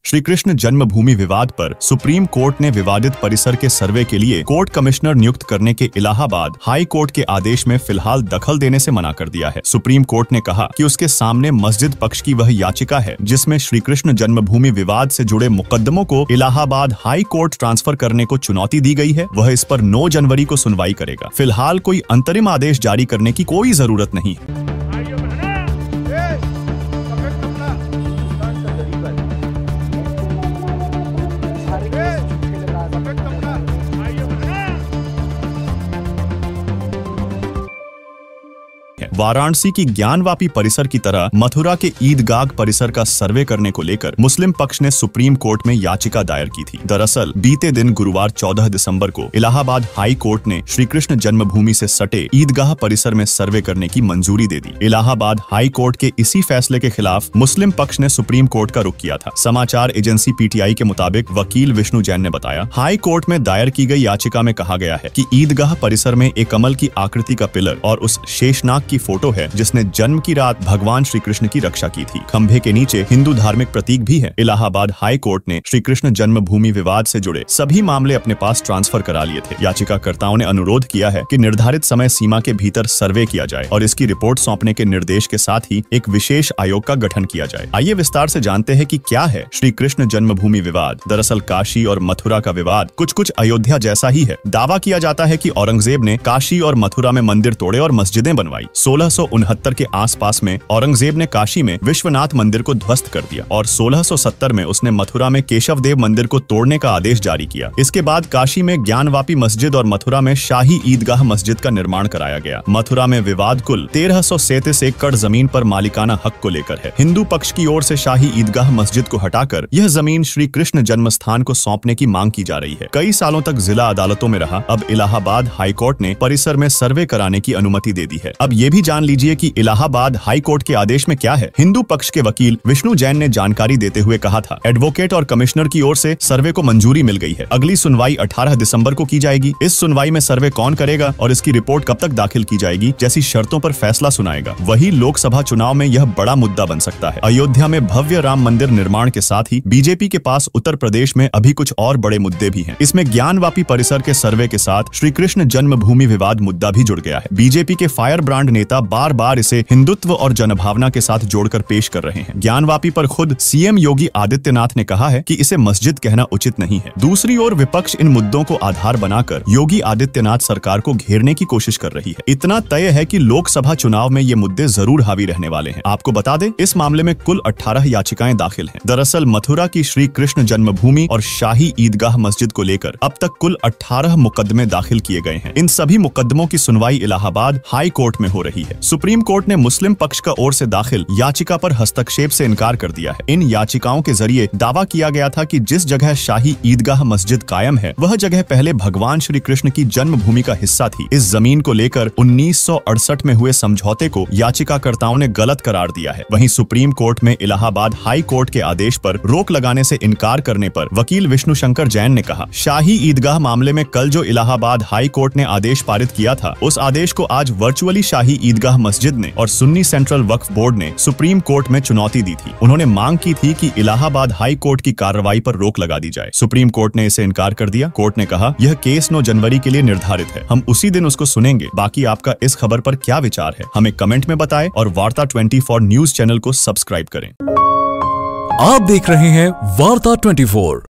श्री कृष्ण जन्मभूमि विवाद पर supreme court ने विवादित परिसर के सर्वे के लिए कोर्ट कमिश्नर नियुक्त करने के इलाहाबाद हाई कोर्ट के आदेश में फिलहाल दखल देने से मना कर दिया है। सुप्रीम कोर्ट ने कहा कि उसके सामने मस्जिद पक्ष की वह याचिका है जिसमें श्री कृष्ण जन्मभूमि विवाद से जुड़े मुकदमों को इलाहाबाद हाई कोर्ट ट्रांसफर करने को चुनौती दी गई है। वह इस पर 9 जनवरी को सुनवाई करेगा। फिलहाल कोई अंतरिम आदेश जारी करने की कोई जरूरत नहीं है। वाराणसी की ज्ञानवापी परिसर की तरह मथुरा के ईदगाह परिसर का सर्वे करने को लेकर मुस्लिम पक्ष ने सुप्रीम कोर्ट में याचिका दायर की थी। दरअसल बीते दिन गुरुवार 14 दिसंबर को इलाहाबाद हाई कोर्ट ने श्री कृष्ण जन्मभूमि से सटे ईदगाह परिसर में सर्वे करने की मंजूरी दे दी। इलाहाबाद हाई कोर्ट के इसी फैसले के खिलाफ मुस्लिम पक्ष ने सुप्रीम कोर्ट का रुख किया था। समाचार एजेंसी पीटीआई के मुताबिक वकील विष्णु जैन ने बताया, हाई कोर्ट में दायर की गई याचिका में कहा गया है कि ईदगाह परिसर में एक कमल की आकृति का पिलर और उस शेषनाग की फोटो है जिसने जन्म की रात भगवान श्री कृष्ण की रक्षा की थी। खंभे के नीचे हिंदू धार्मिक प्रतीक भी है। इलाहाबाद हाई कोर्ट ने श्री कृष्ण जन्मभूमि विवाद से जुड़े सभी मामले अपने पास ट्रांसफर करा लिए थे। याचिकाकर्ताओं ने अनुरोध किया है कि निर्धारित समय सीमा के भीतर सर्वे किया जाए और इसकी रिपोर्ट सौंपने के निर्देश के साथ ही एक विशेष आयोग का गठन किया जाए। आइए विस्तार से जानते हैं कि क्या है श्री कृष्ण जन्मभूमि विवाद। दरअसल काशी और मथुरा का विवाद कुछ अयोध्या जैसा ही है। दावा किया जाता है कि औरंगजेब ने काशी और मथुरा में मंदिर तोड़े और मस्जिदें बनवाई। 1669 के आसपास में औरंगजेब ने काशी में विश्वनाथ मंदिर को ध्वस्त कर दिया और 1670 में उसने मथुरा में केशव देव मंदिर को तोड़ने का आदेश जारी किया। इसके बाद काशी में ज्ञानवापी मस्जिद और मथुरा में शाही ईदगाह मस्जिद का निर्माण कराया गया। मथुरा में विवाद कुल 1337 एकड़ जमीन पर मालिकाना हक को लेकर है। हिंदू पक्ष की ओर से शाही ईदगाह मस्जिद को हटाकर यह जमीन श्री कृष्ण जन्म स्थान को सौंपने की मांग की जा रही है। कई सालों तक जिला अदालतों में रहा। अब इलाहाबाद हाई कोर्ट ने परिसर में सर्वे कराने की अनुमति दे दी है। अब ये भी जान लीजिए कि इलाहाबाद हाई कोर्ट के आदेश में क्या है। हिंदू पक्ष के वकील विष्णु जैन ने जानकारी देते हुए कहा था, एडवोकेट और कमिश्नर की ओर से सर्वे को मंजूरी मिल गई है। अगली सुनवाई 18 दिसंबर को की जाएगी। इस सुनवाई में सर्वे कौन करेगा और इसकी रिपोर्ट कब तक दाखिल की जाएगी जैसी शर्तों पर फैसला सुनाएगा। वही लोकसभा चुनाव में यह बड़ा मुद्दा बन सकता है। अयोध्या में भव्य राम मंदिर निर्माण के साथ ही बीजेपी के पास उत्तर प्रदेश में अभी कुछ और बड़े मुद्दे भी हैं। इसमें ज्ञानवापी परिसर के सर्वे के साथ श्री कृष्ण जन्मभूमि विवाद मुद्दा भी जुड़ गया है। बीजेपी के फायर ब्रांड नेता बार बार इसे हिंदुत्व और जनभावना के साथ जोड़कर पेश कर रहे हैं। ज्ञानवापी पर खुद सीएम योगी आदित्यनाथ ने कहा है कि इसे मस्जिद कहना उचित नहीं है। दूसरी ओर विपक्ष इन मुद्दों को आधार बनाकर योगी आदित्यनाथ सरकार को घेरने की कोशिश कर रही है। इतना तय है कि लोकसभा चुनाव में ये मुद्दे जरूर हावी रहने वाले हैं। आपको बता दें, इस मामले में कुल 18 याचिकाएं दाखिल हैं। दरअसल मथुरा की श्री कृष्ण जन्मभूमि और शाही ईदगाह मस्जिद को लेकर अब तक कुल 18 मुकदमे दाखिल किए गए हैं। इन सभी मुकदमों की सुनवाई इलाहाबाद हाई कोर्ट में हो रही है। सुप्रीम कोर्ट ने मुस्लिम पक्ष का ओर से दाखिल याचिका पर हस्तक्षेप से इनकार कर दिया है। इन याचिकाओं के जरिए दावा किया गया था कि जिस जगह शाही ईदगाह मस्जिद कायम है वह जगह पहले भगवान श्री कृष्ण की जन्मभूमि का हिस्सा थी। इस जमीन को लेकर 1968 में हुए समझौते को याचिकाकर्ताओं ने गलत करार दिया है। वहीं सुप्रीम कोर्ट में इलाहाबाद हाई कोर्ट के आदेश पर रोक लगाने से इनकार करने पर वकील विष्णु शंकर जैन ने कहा, शाही ईदगाह मामले में कल जो इलाहाबाद हाई कोर्ट ने आदेश पारित किया था उस आदेश को आज वर्चुअली शाही ईदगाह मस्जिद ने और सुन्नी सेंट्रल वक्फ बोर्ड ने सुप्रीम कोर्ट में चुनौती दी थी। उन्होंने मांग की थी कि इलाहाबाद हाई कोर्ट की कार्रवाई पर रोक लगा दी जाए। सुप्रीम कोर्ट ने इसे इनकार कर दिया। कोर्ट ने कहा, यह केस 9 जनवरी के लिए निर्धारित है। हम उसी दिन उसको सुनेंगे। बाकी आपका इस खबर पर क्या विचार है हमें कमेंट में बताएं और वार्ता 24 न्यूज चैनल को सब्सक्राइब करें। आप देख रहे हैं वार्ता 24।